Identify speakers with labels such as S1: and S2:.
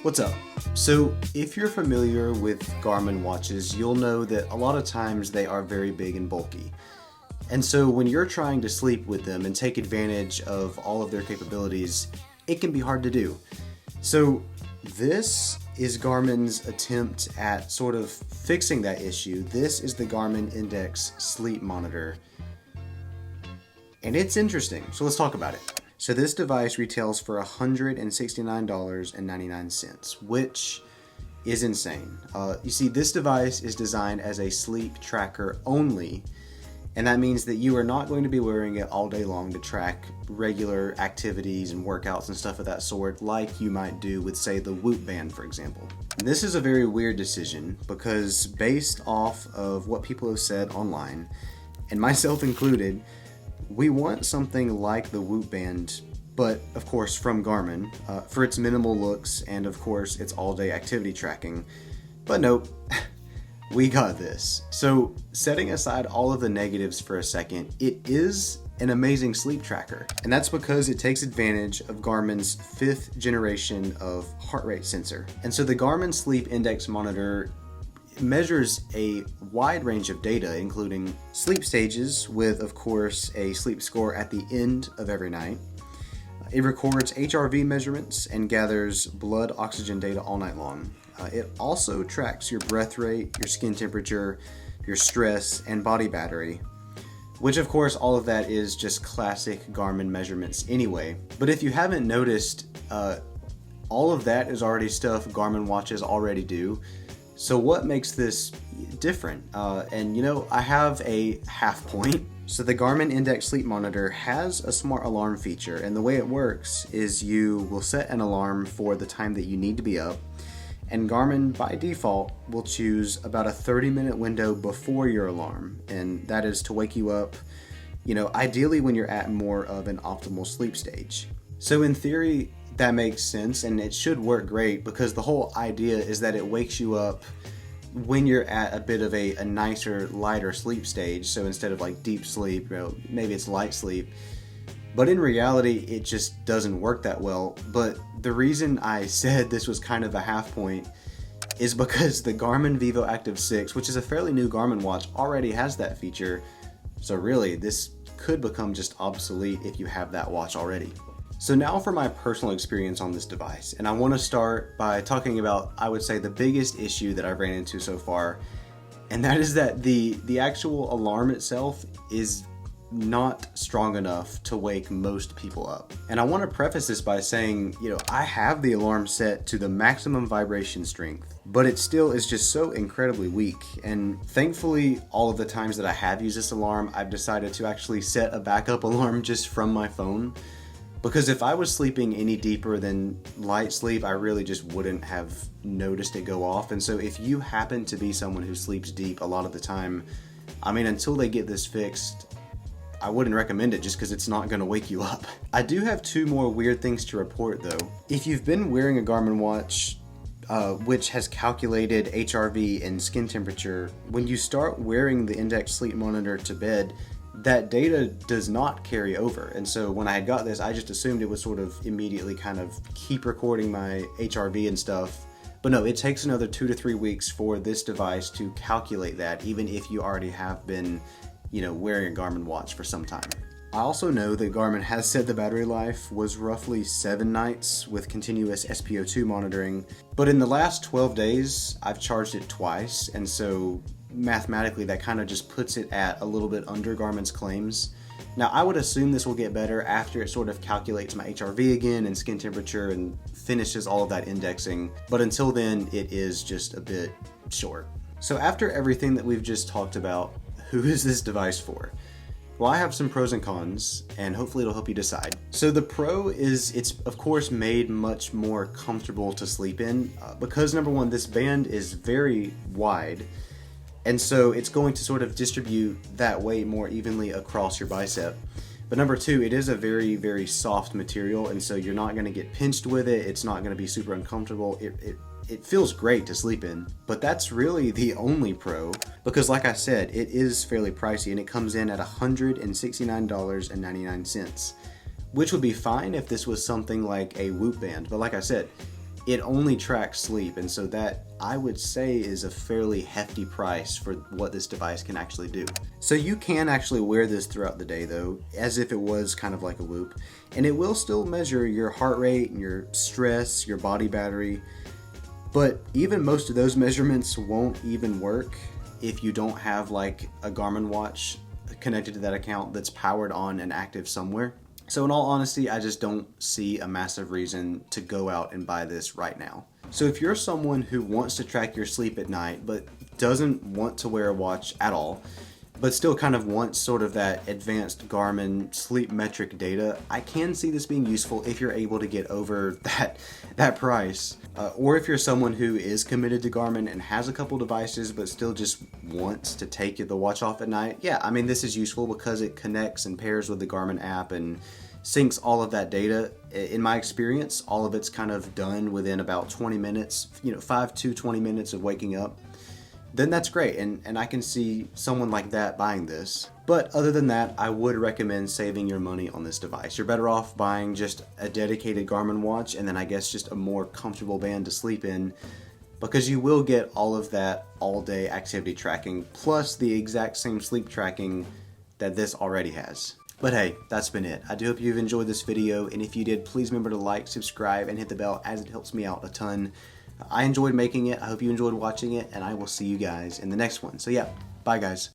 S1: What's up? So if you're familiar with Garmin watches, you'll know that a lot of times they are very big and bulky. And so when you're trying to sleep with them and take advantage of all of their capabilities, it can be hard to do. So this is Garmin's attempt at sort of fixing that issue. This is the Garmin Index Sleep Monitor. And it's interesting, so let's talk about it. So this device retails for $169.99, which is insane. You see, this device is designed as a sleep tracker only, and that means that you are not going to be wearing it all day long to track regular activities and workouts and stuff of that sort, like you might do with, say, the Whoop band, for example. And this is a very weird decision because based off of what people have said online, and myself included, we want something like the Whoop band, but of course from Garmin, for its minimal looks and of course its all-day activity tracking. But nope, we got this. So setting aside all of the negatives for a second, it is an amazing sleep tracker. And that's because it takes advantage of Garmin's 5th generation of heart rate sensor. And so the Garmin Sleep Index Monitor measures a wide range of data, including sleep stages with, of course, a sleep score at the end of every night. It records HRV measurements and gathers blood oxygen data all night long. It also tracks your breath rate, your skin temperature, your stress, and body battery, which of course all of that is just classic Garmin measurements anyway. But if you haven't noticed, all of that is already stuff Garmin watches already do. So what makes this different? And you know, I have a half point. So the Garmin Index Sleep Monitor has a smart alarm feature, and the way it works is you will set an alarm for the time that you need to be up, and Garmin by default will choose about a 30-minute window before your alarm, and that is to wake you up, you know, ideally when you're at more of an optimal sleep stage. So in theory, that makes sense, and it should work great because the whole idea is that it wakes you up when you're at a bit of a nicer, lighter sleep stage. So instead of like deep sleep, you know, maybe it's light sleep. But in reality, it just doesn't work that well. But the reason I said this was kind of a half point is because the Garmin Vivo Active 6, which is a fairly new Garmin watch, already has that feature. So really, this could become just obsolete if you have that watch already. So now for my personal experience on this device, and I want to start by talking about, I would say, the biggest issue that I've ran into so far, and that is that the actual alarm itself is not strong enough to wake most people up. And I want to preface this by saying, you know, I have the alarm set to the maximum vibration strength, but it still is just so incredibly weak. And thankfully, all of the times that I have used this alarm, I've decided to actually set a backup alarm just from my phone. Because if I was sleeping any deeper than light sleep, I really just wouldn't have noticed it go off. And so if you happen to be someone who sleeps deep a lot of the time, I mean, until they get this fixed, I wouldn't recommend it just because it's not going to wake you up. I do have two more weird things to report though. If you've been wearing a Garmin watch, which has calculated HRV and skin temperature, when you start wearing the Index Sleep Monitor to bed, that data does not carry over. And so when I had got this, I just assumed it would sort of immediately kind of keep recording my HRV and stuff. But no, it takes another 2 to 3 weeks for this device to calculate that, even if you already have been, you know, wearing a Garmin watch for some time. I also know that Garmin has said the battery life was roughly 7 nights with continuous SpO2 monitoring, but in the last 12 days, I've charged it twice, and so mathematically that kind of just puts it at a little bit under Garmin's claims. Now I would assume this will get better after it sort of calculates my HRV again and skin temperature and finishes all of that indexing, but until then it is just a bit short. So after everything that we've just talked about, who is this device for? Well, I have some pros and cons, and hopefully it'll help you decide. So the pro is it's of course made much more comfortable to sleep in because number one, this band is very wide. And so it's going to sort of distribute that weight more evenly across your bicep. But number two, it is a very, very soft material, and so you're not going to get pinched with it. It's not going to be super uncomfortable. It feels great to sleep in, but that's really the only pro because like I said, it is fairly pricey and it comes in at $169.99, which would be fine if this was something like a Whoop band. But like I said, it only tracks sleep, and so that, I would say, is a fairly hefty price for what this device can actually do. So you can actually wear this throughout the day though, as if it was kind of like a Whoop, and it will still measure your heart rate and your stress, your body battery, but even most of those measurements won't even work if you don't have like a Garmin watch connected to that account that's powered on and active somewhere. So in all honesty, I just don't see a massive reason to go out and buy this right now. So if you're someone who wants to track your sleep at night but doesn't want to wear a watch at all, but still kind of wants sort of that advanced Garmin sleep metric data, I can see this being useful if you're able to get over that price. Or if you're someone who is committed to Garmin and has a couple devices but still just wants to take the watch off at night, yeah, I mean, this is useful because it connects and pairs with the Garmin app and syncs all of that data. In my experience, all of it's kind of done within about 20 minutes, 5 to 20 minutes of waking up. Then that's great, and I can see someone like that buying this. But other than that, I would recommend saving your money on this device. You're better off buying just a dedicated Garmin watch and then I guess just a more comfortable band to sleep in, because you will get all of that all-day activity tracking plus the exact same sleep tracking that this already has. But hey, that's been it. I do hope you've enjoyed this video, and if you did, please remember to like, subscribe, and hit the bell, as it helps me out a ton. I enjoyed making it, I hope you enjoyed watching it, and I will see you guys in the next one. So yeah, bye guys.